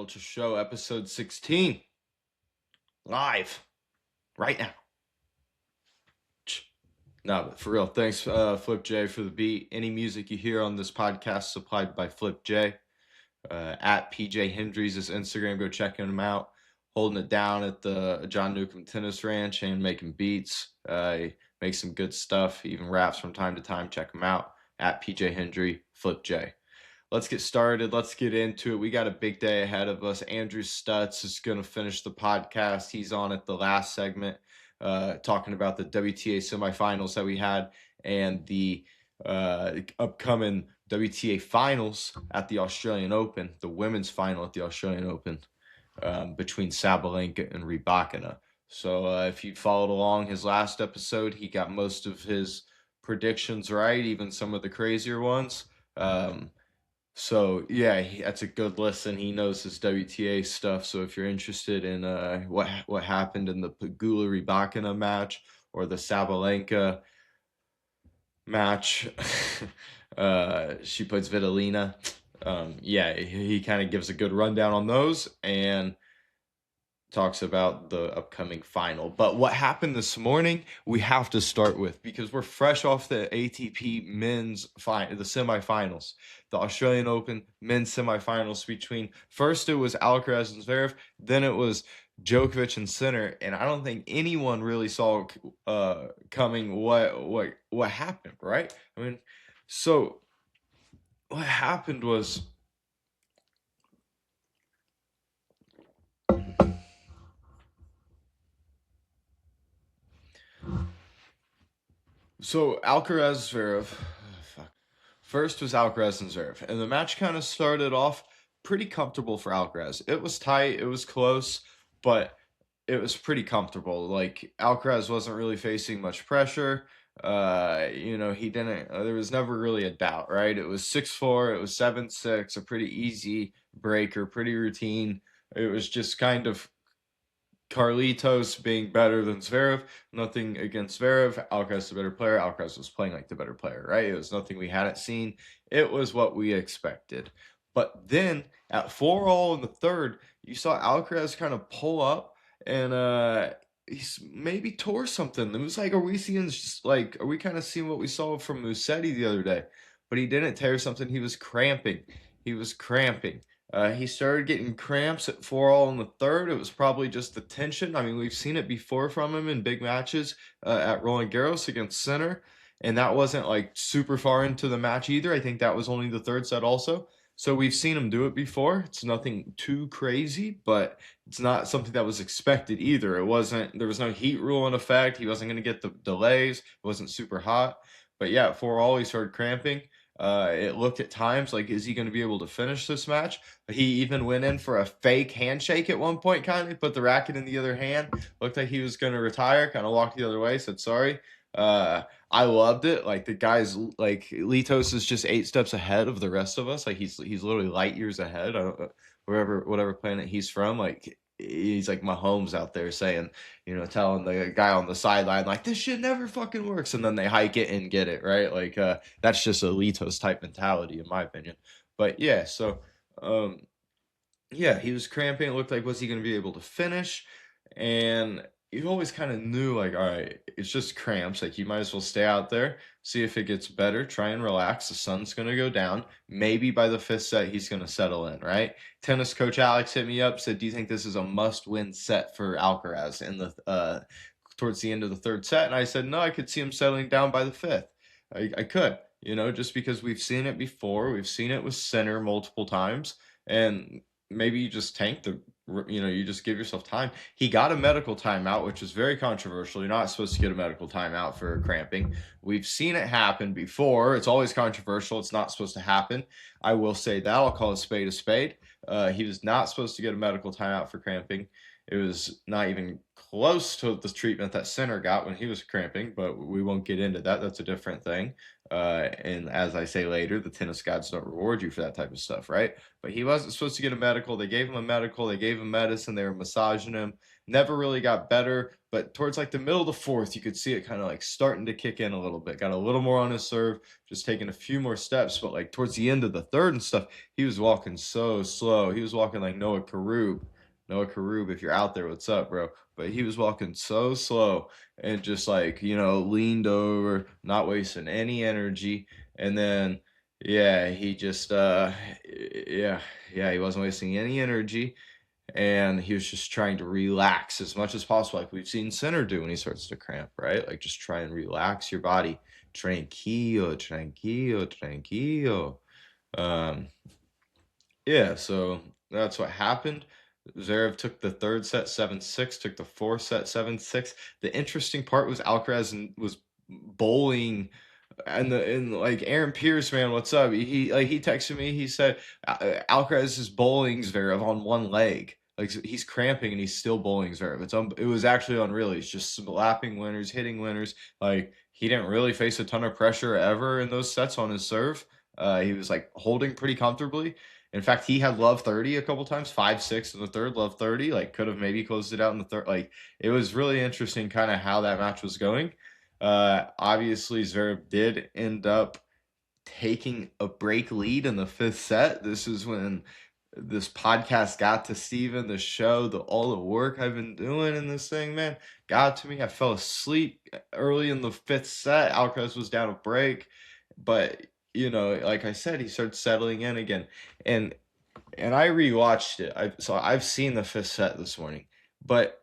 Spulture Show, episode 16. Live. Right now. No, but for real, thanks, Flip J, for the beat. Any music you hear on this podcast supplied by Flip J. At PJ Hendry's is Instagram. Go check him out. Holding it down at the John Newcomb Tennis Ranch and making beats. He makes some good stuff. He even raps from time to time. Check him out. At PJ Hendry, Flip J. Let's get started. Let's get into it. We got a big day ahead of us. Andrew Stutz is going to finish the podcast. He's on at the last segment, talking about the WTA semifinals that we had and the upcoming WTA finals at the Australian Open, the women's final at the Australian Open, between Sabalenka and Rybakina. So if you followed along his last episode, he got most of his predictions right, even some of the crazier ones. So yeah, that's a good listen. He knows his WTA stuff. So if you're interested in what happened in the Pegula Rybakina match or the Sabalenka match, she plays Vitalina. Yeah, he kind of gives a good rundown on those and talks about the upcoming final. But what happened this morning, we have to start with, because we're fresh off the ATP men's the semifinals, the Australian Open men's semifinals between, first it was Alcaraz and Zverev, then it was Djokovic and Sinner, and I don't think anyone really saw coming what happened, right? I mean, so what happened was, so Alcaraz Zverev, first was Alcaraz and Zverev, and the match kind of started off pretty comfortable for Alcaraz. It was tight, it was close, but it was pretty comfortable. Like, Alcaraz wasn't really facing much pressure. He didn't. There was never really a doubt, right? It was 6-4, it was 7-6, a pretty easy breaker, pretty routine. It was just kind of Carlitos being better than Zverev. Nothing against Zverev. Alcaraz is a better player. Alcaraz was playing like the better player, right? It was nothing we hadn't seen. It was what we expected. But then at 4-all in the third, you saw Alcaraz kind of pull up and he's maybe tore something. It was like, are we kind of seeing what we saw from Musetti the other day? But he didn't tear something. He was cramping. He started getting cramps at 4-all in the third. It was probably just the tension. I mean, we've seen it before from him in big matches at Roland Garros against Sinner, and that wasn't like super far into the match either. I think that was only the third set also. So we've seen him do it before. It's nothing too crazy, but it's not something that was expected either. There was no heat rule in effect. He wasn't going to get the delays. It wasn't super hot. But yeah, at 4-all, he started cramping. It looked at times like, is he going to be able to finish this match? He even went in for a fake handshake at one point, kind of put the racket in the other hand. Looked like he was going to retire, kind of walked the other way, said sorry. I loved it. Like, the guy's, like, Litos is just 8 steps ahead of the rest of us. Like, he's literally light years ahead. Whatever planet he's from, like, he's like Mahomes out there saying, telling the guy on the sideline, like, this shit never fucking works, and then they hike it and get it, right? Like, that's just a Litos type mentality, in my opinion. But yeah, so yeah, he was cramping. It looked like, was he going to be able to finish? And you always kind of knew, like, all right, it's just cramps. Like, you might as well stay out there, see if it gets better, try and relax. The sun's going to go down. Maybe by the 5th set, he's going to settle in, right? Tennis coach Alex hit me up, said, do you think this is a must-win set for Alcaraz in the towards the end of the 3rd set? And I said, no, I could see him settling down by the 5th. I could, just because we've seen it before. We've seen it with Sinner multiple times, and maybe you just you just give yourself time. He got a medical timeout, which is very controversial. You're not supposed to get a medical timeout for cramping. We've seen it happen before. It's always controversial. It's not supposed to happen. I will say that. I'll call a spade a spade. He was not supposed to get a medical timeout for cramping. It was not even close to the treatment that Center got when he was cramping, but we won't get into that. That's a different thing. And as I say later, the tennis gods don't reward you for that type of stuff, right? But he wasn't supposed to get a medical. They gave him a medical. They gave him medicine. They were massaging him. Never really got better. But towards like the middle of the fourth, you could see it kind of like starting to kick in a little bit. Got a little more on his serve, just taking a few more steps. But like towards the end of the third and stuff, he was walking so slow. He was walking like Noah Karub. Noah Karub, if you're out there, what's up, bro? But he was walking so slow and just like, leaned over, not wasting any energy. And then, yeah, he just, he wasn't wasting any energy. And he was just trying to relax as much as possible, like we've seen Center do when he starts to cramp, right? Like just try and relax your body. Tranquilo, tranquilo, tranquilo. Um, yeah, so that's what happened. Zverev took the third set 7-6, took the fourth set 7-6. The interesting part was Alcaraz was bowling, and like Aaron Pierce, man, what's up? He texted me. He said Alcaraz is bowling Zverev on one leg. Like he's cramping and he's still bowling Zverev. It was actually unreal. He's just slapping winners, hitting winners. Like he didn't really face a ton of pressure ever in those sets on his serve. He was like holding pretty comfortably. In fact, he had love 30 a couple times, 5-6 in the third, love 30. Like could have maybe closed it out in the third. Like it was really interesting, kind of how that match was going. Obviously, Zverev did end up taking a break lead in the fifth set. This is when this podcast got to Steven, the show, all the work I've been doing in this thing, man, got to me. I fell asleep early in the fifth set. Alcaraz was down a break, but like I said, he started settling in again, and I rewatched it. I've seen the fifth set this morning, but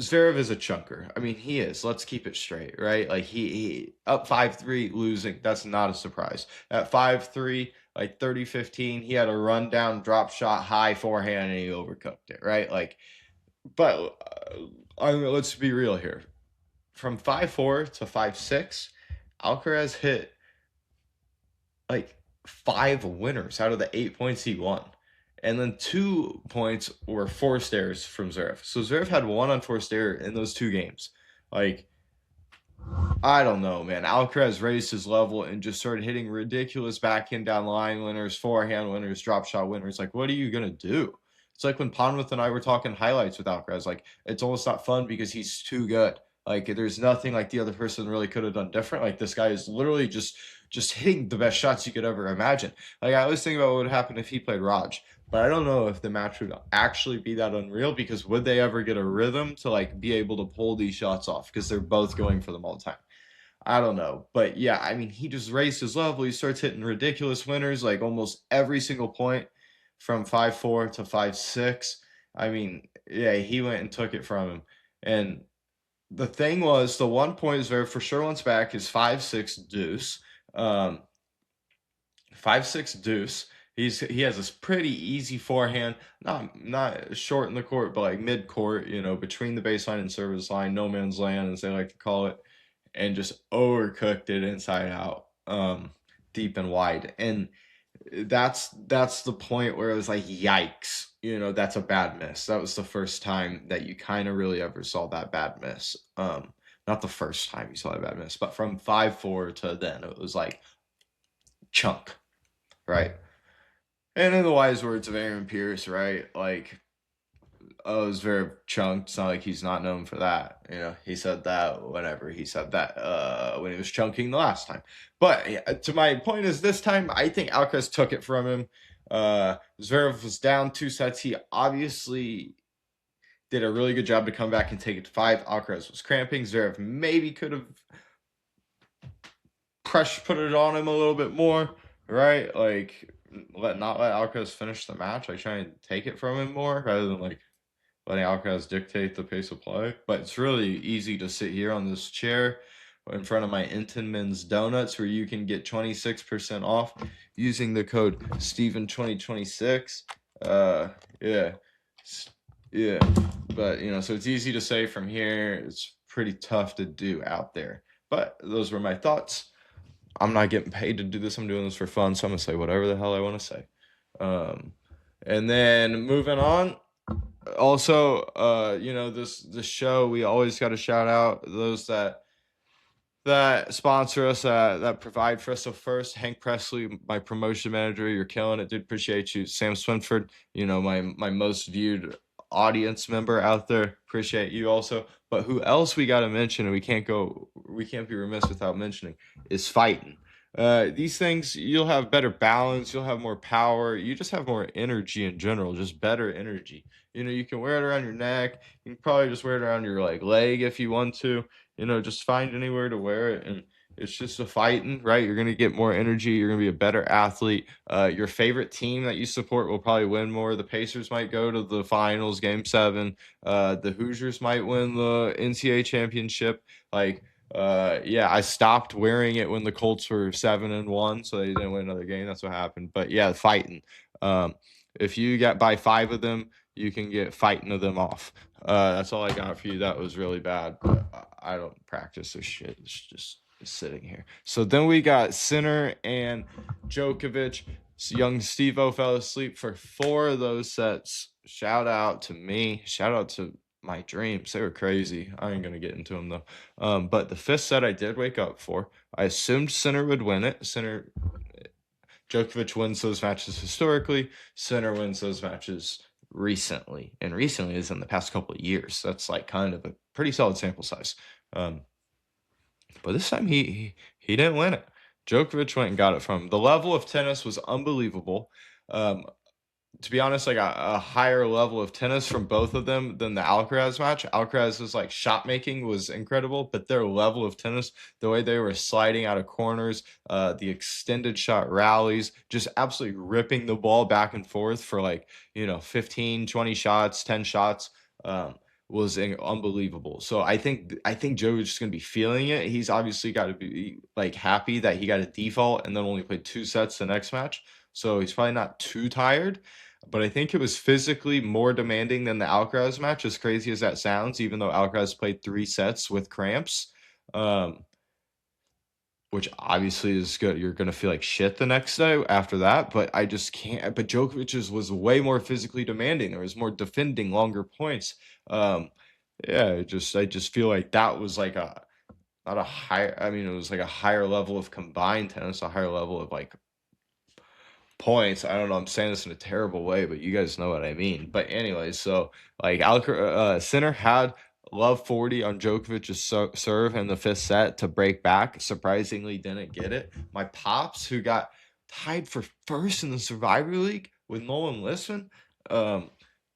Zverev is a chunker. I mean, he is. Let's keep it straight, right? Like he up 5-3, losing. That's not a surprise. At 5-3, like 30-15, he had a rundown drop shot, high forehand, and he overcooked it, right? Like, but let's be real here. From 5-4 to 5-6, Alcaraz hit like 5 winners out of the 8 points he won. And then 2 points were forced errors from Zverev. So Zverev had 1 unforced error in those 2 games. Like, I don't know, man. Alcaraz raised his level and just started hitting ridiculous backhand down line winners, forehand winners, drop shot winners. Like, what are you going to do? It's like when Ponwith and I were talking highlights with Alcaraz. Like, it's almost not fun because he's too good. Like, there's nothing like the other person really could have done different. Like, this guy is literally just hitting the best shots you could ever imagine. Like, I always think about what would happen if he played Raj. But I don't know if the match would actually be that unreal, because would they ever get a rhythm to like be able to pull these shots off, because they're both going for them all the time. I don't know. But yeah, I mean, he just raised his level. He starts hitting ridiculous winners like almost every single point from 5-4 to 5-6. I mean, yeah, he went and took it from him. And the thing was, the 1 point is there for sure once back is 5-6 deuce. 5-6 deuce. He has this pretty easy forehand, not short in the court, but like mid court, between the baseline and service line, no man's land, as they like to call it, and just overcooked it inside out, deep and wide. And that's the point where it was like, yikes, that's a bad miss. That was the first time that you kind of really ever saw that bad miss. Not the first time you saw a bad miss, but from 5-4 to then, it was like chunk, right? And in the wise words of Aaron Pierce, right? Like, oh, it's very chunked. It's not like he's not known for that. He said that whenever he said that when he was chunking the last time. But yeah, to my point is, this time, I think Alcaraz took it from him. Zverev was down 2 sets. He obviously did a really good job to come back and take it to 5. Alcaraz was cramping. Zverev maybe could have put it on him a little bit more, right? Like, not let Alcaraz finish the match. Like, try and take it from him more rather than like letting Alcaraz dictate the pace of play. But it's really easy to sit here on this chair in front of my Entenmann's Donuts, where you can get 26% off using the code Steven2026. Yeah. But so it's easy to say from here. It's pretty tough to do out there. But those were my thoughts. I'm not getting paid to do this. I'm doing this for fun, so I'm going to say whatever the hell I want to say. And then moving on, Also, this show, we always got to shout out those that sponsor us, that provide for us. So first, Hank Presley, my promotion manager, you're killing it, dude. Appreciate you. Sam Swinford, my most viewed audience member out there. Appreciate you also. But who else we got to mention, and we can't be remiss without mentioning, is fighting. These things, you'll have better balance, you'll have more power, you just have more energy in general, just better energy. You can wear it around your neck. You can probably just wear it around your leg if you want to. Just find anywhere to wear it, and it's just a fighting, right? You're gonna get more energy. You're gonna be a better athlete. Your favorite team that you support will probably win more. The Pacers might go to the finals, Game 7. The Hoosiers might win the NCAA championship. Yeah, I stopped wearing it when the Colts were 7-1, so they didn't win another game. That's what happened. But yeah, fighting. If you buy 5 of them, you can get fighting of them off. That's all I got for you. That was really bad, but I don't practice this shit. It's just sitting here. So then we got Sinner and Djokovic. Young Steve-O fell asleep for 4 of those sets. Shout out to me. Shout out to my dreams. They were crazy. I ain't going to get into them, though. But the 5th set I did wake up for. I assumed Sinner would win it. Djokovic wins those matches historically. Sinner wins those matches recently, and recently is in the past couple of years. That's kind of a pretty solid sample size. But this time he didn't win it. Djokovic went and got it from him. The level of tennis was unbelievable. To be honest, a higher level of tennis from both of them than the Alcaraz match. Alcaraz's shot making was incredible, but their level of tennis, the way they were sliding out of corners, the extended shot rallies, just absolutely ripping the ball back and forth for 15, 20 shots, 10 shots, was unbelievable. So I think Djokovic is going to be feeling it. He's obviously got to be happy that he got a default and then only played 2 sets the next match. So he's probably not too tired. But I think it was physically more demanding than the Alcaraz match, as crazy as that sounds, even though Alcaraz played 3 sets with cramps, which obviously is good. You're going to feel like shit the next day after that, but I just can't. But Djokovic's was way more physically demanding. There was more defending, longer points. Yeah, I just feel like that was not a higher, it was a higher level of combined tennis, a higher level of points. I don't know. I'm saying this in a terrible way, but you guys know what I mean. But anyways, so Sinner had love 40 on Djokovic's serve in the 5th set to break back. Surprisingly, didn't get it. My pops, who got tied for first in the Survivor League with Nolan Lisman,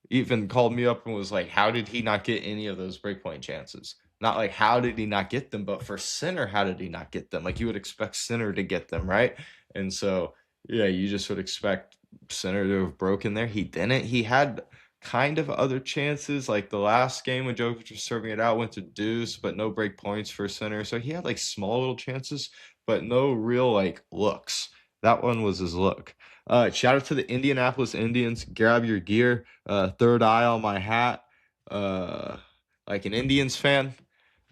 even called me up and was like, "How did he not get any of those breakpoint chances?" Not how did he not get them, but for Sinner, how did he not get them? You would expect Sinner to get them, right? And so yeah, you just would expect Sinner to have broken there. He didn't. He had kind of other chances, like the last game when Djokovic was serving it out, went to deuce, but no break points for Sinner. So he had small little chances, but no real looks. That one was his look. Shout out to the Indianapolis Indians. Grab your gear. Third eye on my hat. Like an Indians fan.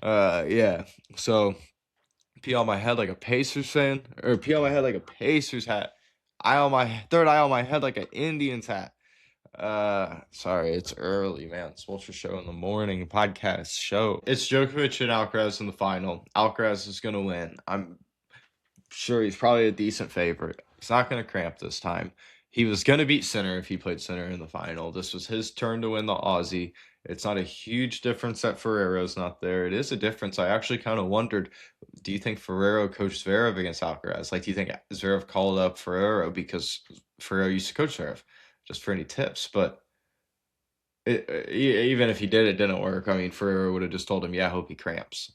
Yeah. So pee on my head like a Pacers fan, or pee on my head like a Pacers hat. Third eye on my head like an Indians hat. Sorry, it's early, man. Spulture show in the morning, podcast show. It's Djokovic and Alcaraz in the final. Alcaraz is gonna win. I'm sure he's probably a decent favorite. He's not gonna cramp this time. He was gonna beat Sinner if he played Sinner in the final. This was his turn to win the Aussie. It's not a huge difference that Ferrero's not there. It is a difference. I actually kind of wondered, do you think Ferrero coached Zverev against Alcaraz? Do you think Zverev called up Ferrero because Ferrero used to coach Zverev? Just for any tips. But even if he did, it didn't work. Ferrero would have just told him, yeah, I hope he cramps.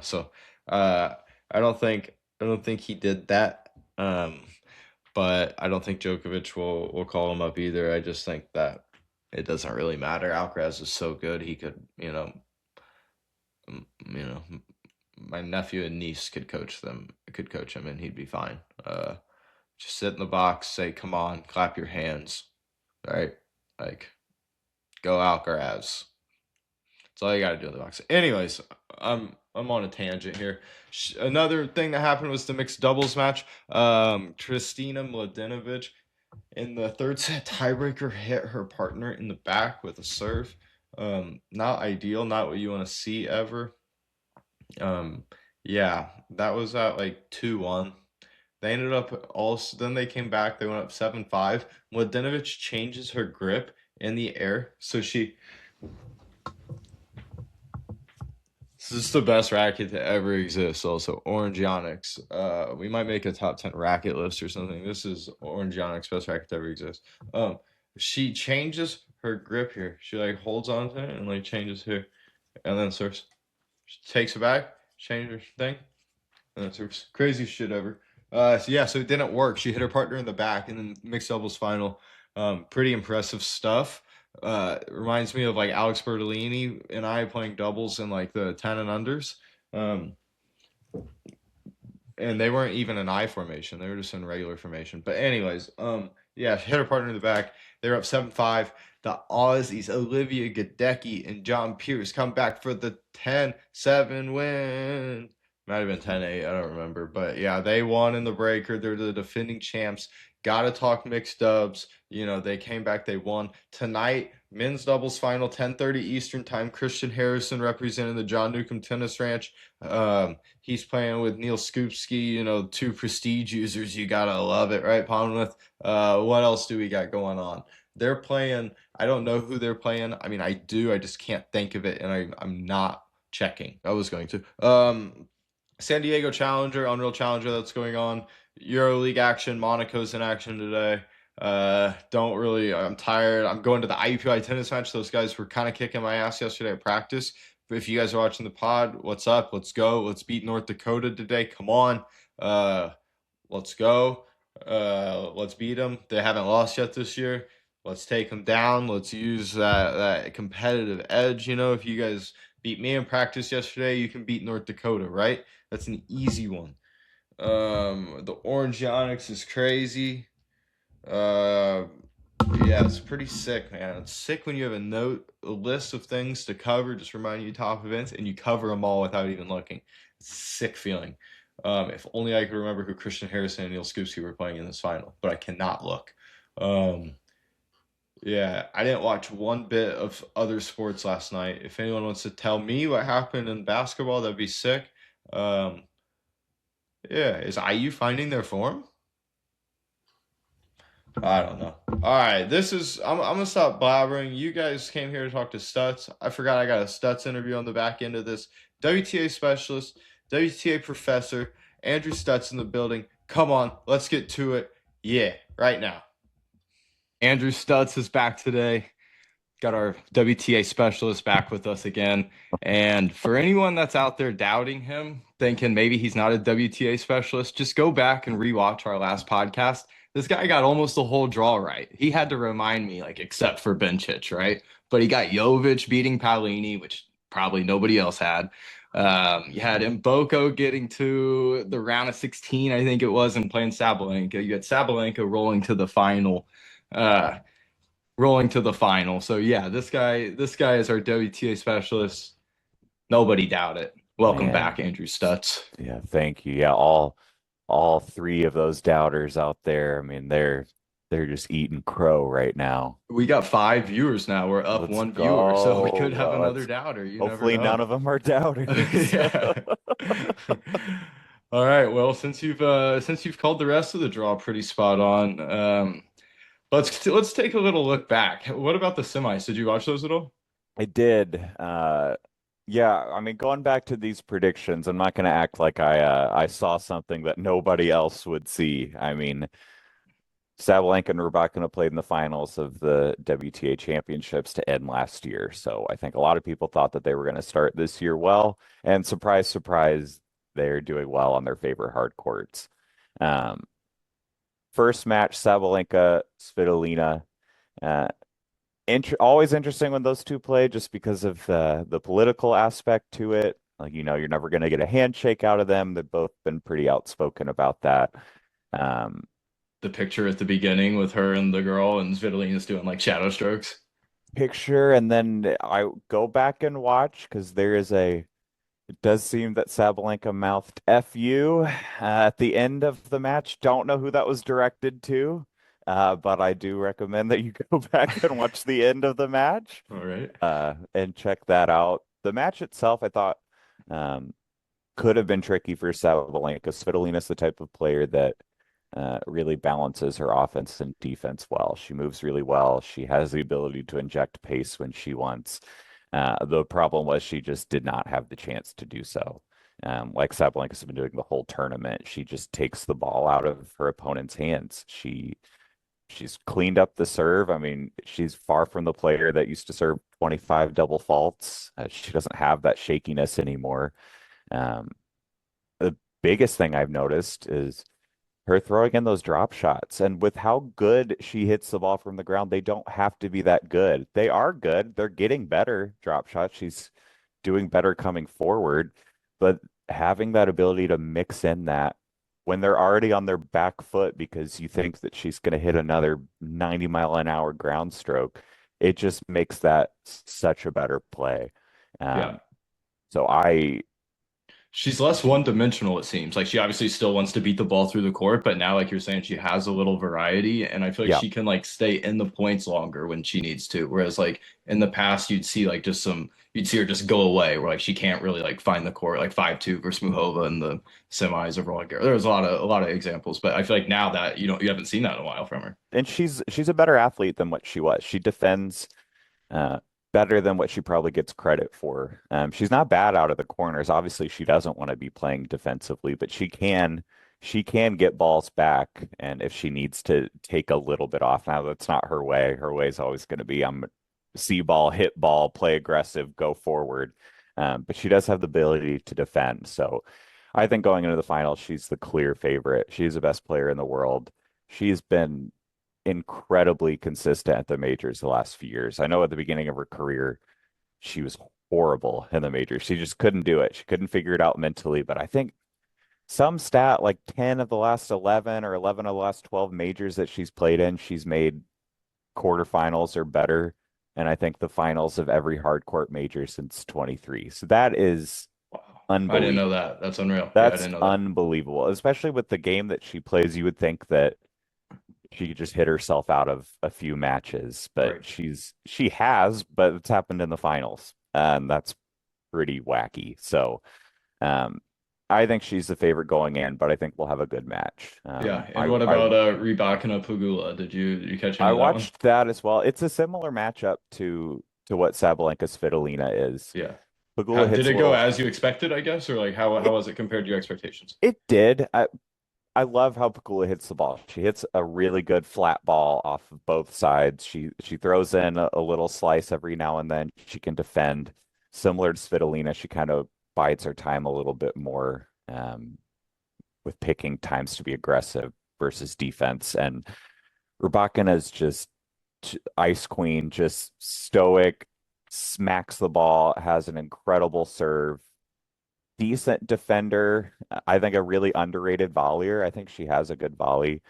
So I don't think he did that. But I don't think Djokovic will call him up either. I just think that it doesn't really matter. Alcaraz is so good. He could, my nephew and niece could coach him, and he'd be fine. Just sit in the box, say, come on, clap your hands, right? Go Alcaraz. That's all you got to do in the box. Anyways, I'm on a tangent here. Another thing that happened was the mixed doubles match. Kristina Mladenovic In the third set, tiebreaker hit her partner in the back with a serve. Not ideal, not what you want to see ever. Um, yeah, that was at like 2-1. They ended up also, then they came back, they went up 7-5. Mladenovic changes her grip in the air, so this is the best racket to ever exist. Also, Orange Onyx. We might make a top 10 racket list or something. This is Orange Onyx, best racket to ever exist. She changes her grip here. She like holds on to it and like changes here, and then serves. She takes it back, changes her thing, and then serves. Crazy shit ever. So yeah, so it didn't work. She hit her partner in the back, and then mixed doubles final. Pretty impressive stuff. Reminds me of like Alex Bertolini and I playing doubles in like the 10 and unders. Um, and they weren't even an I formation; they were just in regular formation. But anyways, yeah, hit her partner in the back. They're up 7-5. The Aussies, Olivia Gadecki and John Pierce, come back for the 10-7 win. Might have been 10-8, I don't remember. But yeah, they won in the breaker. They're the defending champs. Gotta talk mixed dubs. You know, they came back, they won. Tonight, men's doubles final, 10:30 Eastern time. Christian Harrison representing the John Newcomb Tennis Ranch. He's playing with Neil Skupski, you know, two prestige users. You gotta love it, right, Ponwith? What else do we got going on? They're playing. I don't know who they're playing. I mean, I do. I just can't think of it, and I'm not checking. I was going to. San Diego Challenger, Unreal Challenger. That's going on. EuroLeague action. Monaco's in action today. Don't really. I'm tired. I'm going to the IUPI tennis match. Those guys were kind of kicking my ass yesterday at practice. If you guys are watching the pod, what's up? Let's go. Let's beat North Dakota today. Come on. Uh, let's go. Let's beat them. They haven't lost yet this year. Let's take them down. Let's use that competitive edge. You know, if you guys beat me in practice yesterday, you can beat North Dakota, right? That's an easy one. The Orange Onyx is crazy. Uh, yeah, it's pretty sick, man. It's sick when you have a list of things to cover, just remind you top events, and you cover them all without even looking. It's a sick feeling. If only I could remember who Christian Harrison and Neil Skupski were playing in this final, but I cannot look. Um, yeah, I didn't watch one bit of other sports last night. If anyone wants to tell me what happened in basketball, that'd be sick. Um, yeah, is IU finding their form? I don't know. All right, I'm gonna stop blabbering. You guys came here to talk to Stutz. I forgot I got a Stutz interview on the back end of this. WTA specialist, WTA professor, Andrew Stutz in the building. Come on, let's get to it. Yeah, right now. Andrew Stutz is back today. Got our WTA specialist back with us again. And for anyone that's out there doubting him, thinking maybe he's not a WTA specialist, just go back and rewatch our last podcast. This guy got almost the whole draw right. He had to remind me, like, except for Bencic, right? But he got Jovic beating Paolini, which probably nobody else had. You had Mboko getting to the round of 16, I think it was, and playing Sabalenka. You had Sabalenka uh, rolling to the final. So yeah, this guy is our WTA specialist. Nobody doubt it. Welcome back, Man, Andrew Stutz. yeah, thank you. Yeah, all three of those doubters out there. I mean, they're just eating crow right now. We got 5 viewers now. We're up Let's one viewer, so we go. could have another Let's doubter. You never hopefully none know. of them are doubters. Yeah. All right. Well, since you've called the rest of the draw pretty spot on, let's take a little look back. What about the semis? Did you watch those at all? I did. Yeah, I mean, going back to these predictions, I'm not going to act like I saw something that nobody else would see. I mean, Sabalenka and Rybakina played in the finals of the WTA championships to end last year. So I think a lot of people thought that they were going to start this year well. And surprise, surprise, they're doing well on their favorite hard courts. Um, First match, Sabalenka, Svitolina. Uh, Always interesting when those two play just because of the political aspect to it. Like, you're never going to get a handshake out of them. They've both been pretty outspoken about that. Um, The picture at the beginning with her and the girl, and Svitolina's doing like shadow strokes. Picture, and then I go back and watch because it does seem that Sabalenka mouthed "F you" at the end of the match. Don't know who that was directed to, but I do recommend that you go back and watch the end of the match, All right. and check that out. The match itself, I thought, um, could have been tricky for Sabalenka. Svitolina's the type of player that really balances her offense and defense well. She moves really well. She has the ability to inject pace when she wants. The problem was she just did not have the chance to do so. Like Sabalenka's been doing the whole tournament, she just takes the ball out of her opponent's hands. She's cleaned up the serve. I mean, she's far from the player that used to serve 25 double faults. She doesn't have that shakiness anymore. Um, the biggest thing I've noticed is her throwing in those drop shots. And with how good she hits the ball from the ground, they don't have to be that good. They are good. They're getting better drop shots. She's doing better coming forward, but having that ability to mix in that when they're already on their back foot because you think that she's going to hit another 90-mile-an-hour ground stroke, it just makes that such a better play. Yeah. Um, so I, She's less one-dimensional, it seems. Like she obviously still wants to beat the ball through the court, but now, like you're saying, she has a little variety, and I feel like yeah, she can like stay in the points longer when she needs to. Whereas like in the past, you'd see like just some, you'd see her just go away, where like she can't really like find the court, like 5-2 versus Muhova in the semis of Roland Garros. There's a lot of examples, but I feel like now that you haven't seen that in a while from her. and she's a better athlete than what she was. She defends uh, better than what she probably gets credit for. She's not bad out of the corners. Obviously, she doesn't want to be playing defensively, but she can get balls back, and if she needs to take a little bit off, now that's not her way. Her way is always going to be I'm see ball, hit ball, play aggressive, go forward. But she does have the ability to defend. So I think going into the finals, she's the clear favorite. She's the best player in the world. She's been incredibly consistent at the majors the last few years. I know at the beginning of her career, she was horrible in the majors. She just couldn't do it. She couldn't figure it out mentally. But I think some stat like 10 of the last 11 or 11 of the last 12 majors that she's played in, she's made quarterfinals or better. And I think the finals of every hard court major since 23. So that is Wow. I didn't know unbelievable. that. That's unreal. Yeah, I That's didn't know that. unbelievable, especially with the game that she plays. You would think that she could just hit herself out of a few matches, but Right. she has, but it's happened in the finals, and that's pretty wacky. So, um, I think she's the favorite going in, but I think we'll have a good match. Yeah. And what about Rybakina Pagula? Did you catch any I of that one? watched that as well. It's a similar matchup to what Sabalenka Svitolina is. Yeah. How Pagula did hits a it go little. as you expected, I guess, or like how It was it compared to your expectations? it did. I love how Pagula hits the ball. She hits a really good flat ball off of both sides. She throws in a little slice every now and then. She can defend. Similar to Svitolina, she kind of bides her time a little bit more with picking times to be aggressive versus defense. And Rybakina is just ice queen, just stoic, smacks the ball, has an incredible serve, decent defender. I think a really underrated volleyer. I think she has a good volley.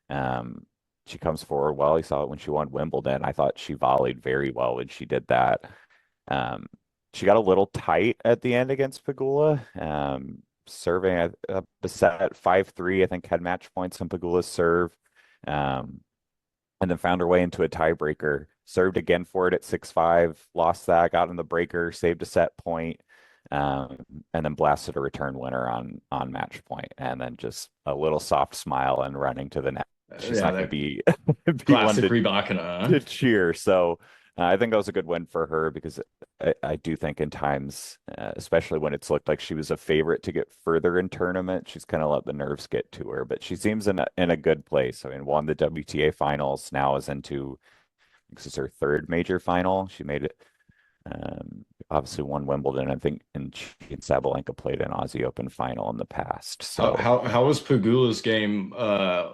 Um, she comes forward well. You saw it when she won Wimbledon. I thought she volleyed very well when she did that. Um, she got a little tight at the end against Pagula, serving a set 5-3. I think had match points on Pagula's serve, um, and then found her way into a tiebreaker. Served again for it at 6-5, lost that, got in the breaker, saved a set point, um, and then blasted a return winner on match point, and then just a little soft smile and running to the net. She's Yeah, not going to that be be one classic Rybakina, to huh? cheer. So I think that was a good win for her because I do think in times, especially when it's looked like she was a favorite to get further in tournament, she's kind of let the nerves get to her. But she seems in a good place. I mean, won the WTA finals, now is into this is her third major final. She made it. Obviously won Wimbledon, I think, and she and Sabalenka played an Aussie Open final in the past. How So how how was Pagula's game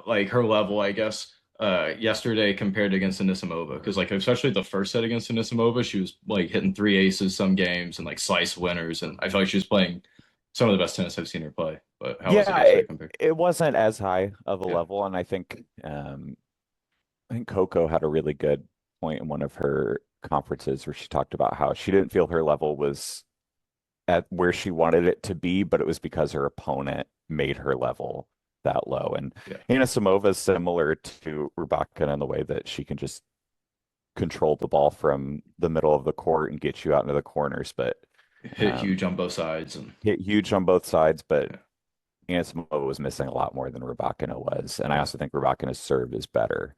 like her level, I guess, yesterday compared to against Anisimova? Because like especially the first set against Anisimova, she was like hitting three aces some games and like slice winners, and I feel like she was playing some of the best tennis I've seen her play. But how was it yeah, yesterday compared? it wasn't as high of a Yeah. level, and I think Coco had a really good point in one of her conferences where she talked about how she didn't feel her level was at where she wanted it to be, but it was because her opponent made her level that low. And Yeah. Anisimova is similar to Rybakina in the way that she can just control the ball from the middle of the court and get you out into the corners, but Hit um, huge on both sides and hit huge on both sides. But yeah. Anisimova was missing a lot more than Rybakina was, and I Yeah. also think Rybakina's serve is better.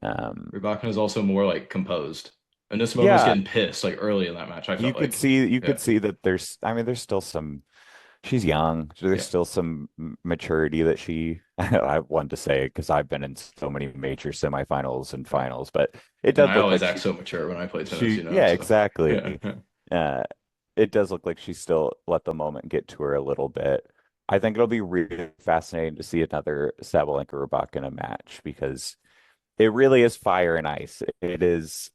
Um, Rybakina is also more like composed. Anisimova was yeah, getting pissed like early in that match, I felt like. you Yeah. could see that there's, I mean, there's still some. She's young. So there's Yeah. still some maturity that she, I wanted to say, because I've been in so many major semifinals and Yeah. finals, but it And does I look always like act so mature when I play tennis, yeah, so yeah. exactly. Uh, it does look like she still let the moment get to her a little bit. I think it'll be really fascinating to see another Sabalenka Rybakina match because it really is fire and ice. It is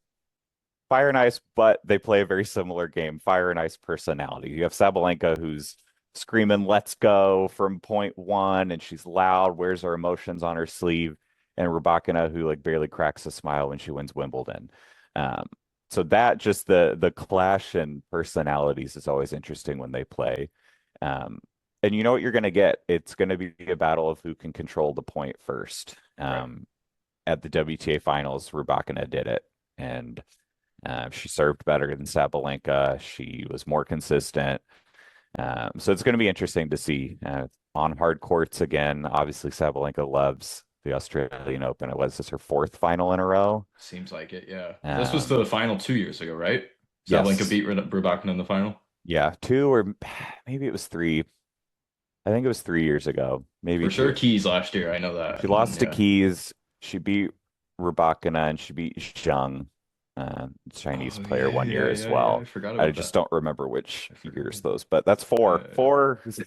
fire and ice, but they play a very similar game. Fire and ice personality. You have Sabalenka who's screaming "Let's go" from point one, and she's loud, wears her emotions on her sleeve, and Rybakina who like barely cracks a smile when she wins Wimbledon. Um, so that just the clash in personalities is always interesting when they play. Um, and you know what you're going to get? It's going to be a battle of who can control the point first. Right. At the WTA finals, Rybakina did it, and she served better than Sabalenka. She was more consistent. So it's going to be interesting to see on hard courts again. Obviously, Sabalenka loves the Australian Open. It was this her fourth final in a row. Seems like it, yeah. This was Um, the final 2 years ago, right? Sabalenka yes, beat Rybakina in the final. yeah, two or maybe it was three. I think it was 3 years ago, maybe For sure, two. Keys last year. I know that. She And then lost to yeah. Keys. She beat Rybakina and she beat Zhang, Chinese Oh player, yeah, 1 year yeah, as yeah, yeah. I well. forgot I about just that. don't remember which I forgot years about that. those, but that's four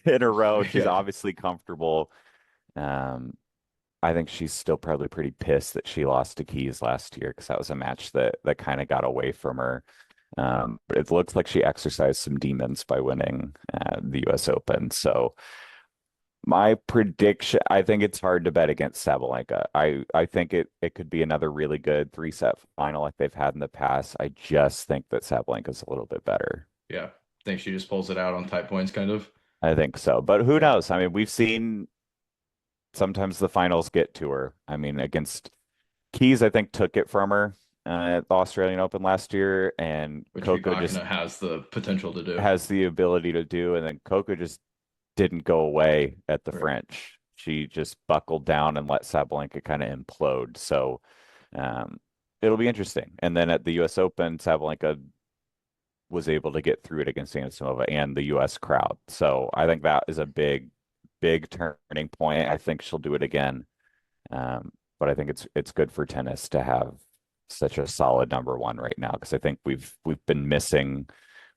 in a row. She's Yeah. obviously comfortable. Um, I think she's still probably pretty pissed that she lost to Keys last year because that was a match that kind of got away from her. But it looks like she exercised some demons by winning the U.S. Open. So my prediction, I think it's hard to bet against Sabalenka. I think it could be another really good three-set final like they've had in the past. I just think that Sabalenka's a little bit better. Yeah. Think she just pulls it out on tight points, kind of. I think so. But who Yeah. knows? I mean, we've seen sometimes the finals get to her. I mean, against Keys, I think took it from her at the Australian Open last year, and Which Coco just Rybakina has the potential to do. has the ability to do, and then Coco just didn't go away at the Right. French. She just buckled down and let Sabalenka kind of implode. So um, it'll be interesting. And then at the U.S. Open, Sabalenka was able to get through it against Anisimova and the U.S. crowd. So I think that is a big turning point. I think she'll do it again. But I think it's good for tennis to have such a solid number one right now because I think we've been missing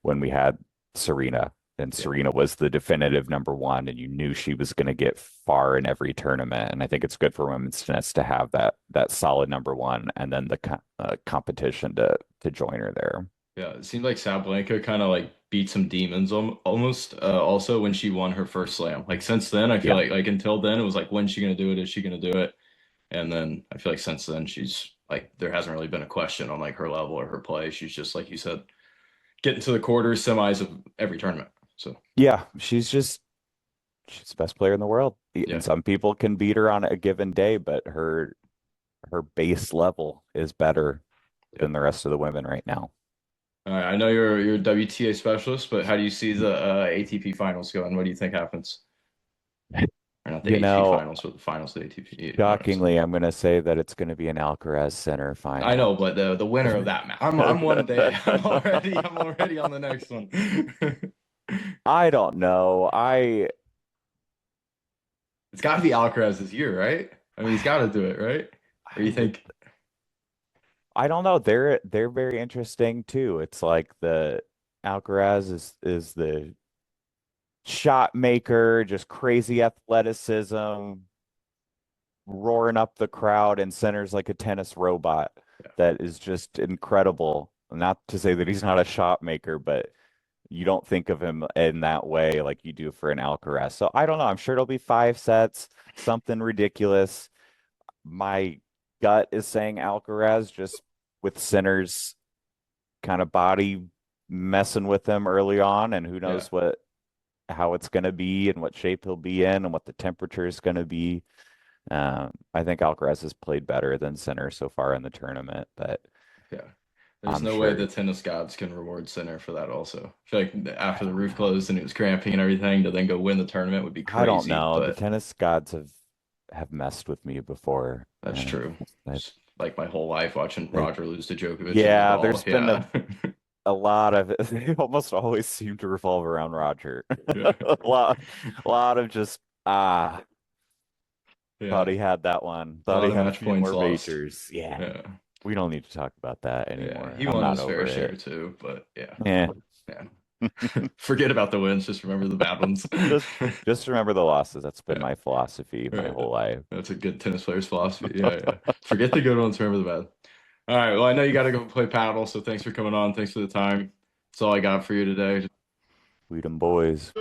when we had Serena and Yeah. Serena was the definitive number one and you knew she was going to get far in every tournament and I think it's good for women's tennis to have that solid number one and then the competition to join her there. Yeah. It seemed like Sabalenka kind of like beat some demons almost also when she won her first slam. Like since then, I feel Yeah. like until then it was like when's she gonna do it? Is she gonna do it? And then I feel like since then she's like there hasn't really been a question on like her level or her play. She's just like you said, getting to the quarters, semis of every tournament. So Yeah, she's the best player in the world. yeah. And some people can beat her on a given day, but her base level is better Yeah. than the rest of the women right now. All right. I know you're a WTA specialist, but how do you see the ATP finals going? What do you think happens? Or not the You ATP know, finals, but the finals of the ATP. You know what I'm saying? shockingly, I'm going to say that it's going to be an Alcaraz center I know, final. but the winner of that match. I'm one day. I'm already on the next one. I don't know. It's got to be Alcaraz this year, right? I mean, he's got to do it, right? Or I you would think? I don't know. They're very interesting too. It's like the Alcaraz is the shot maker, just crazy athleticism, roaring up the crowd and centers like a tennis robot Yeah, that is just incredible. Not to say that he's not a shot maker, but you don't think of him in that way like you do for an Alcaraz. So I don't know. I'm sure it'll be 5 sets, something ridiculous. My gut is saying Alcaraz just with Sinner's kind of body messing with him early on, and who yeah. knows what. how it's going to be and what shape he'll be in and what the temperature is going to be. I think Alcaraz has played better than Sinner so far in the tournament, but Yeah. There's I'm no way sure. the tennis gods can reward Sinner for that also. I feel like I after the don't roof know. closed and he was cramping and everything to then go win the tournament would be I don't crazy, know. The but tennis gods have messed with me before, that's and true. I, It's like my whole life watching they, Roger lose to Djokovic in yeah, Nadal. there's been Yeah. a lot of it. They almost always seem to revolve around Roger. Yeah. A lot of just thought Yeah. he had that one. A Thought lot he of had a match few points more lost. majors. Yeah, Yeah. we don't need to talk about that Yeah. anymore. He I'm won not his fair over share it. too, but yeah. Yeah. Yeah. Forget about the wins, just remember the bad ones. Just just remember the losses. That's been Yeah. my philosophy my Right. whole life. That's a good tennis player's philosophy. Yeah, yeah. Forget the good ones, remember the bad. All right. Well, I know you got to go play paddle, so thanks for coming on. Thanks for the time. That's all I got for you today. We them boys.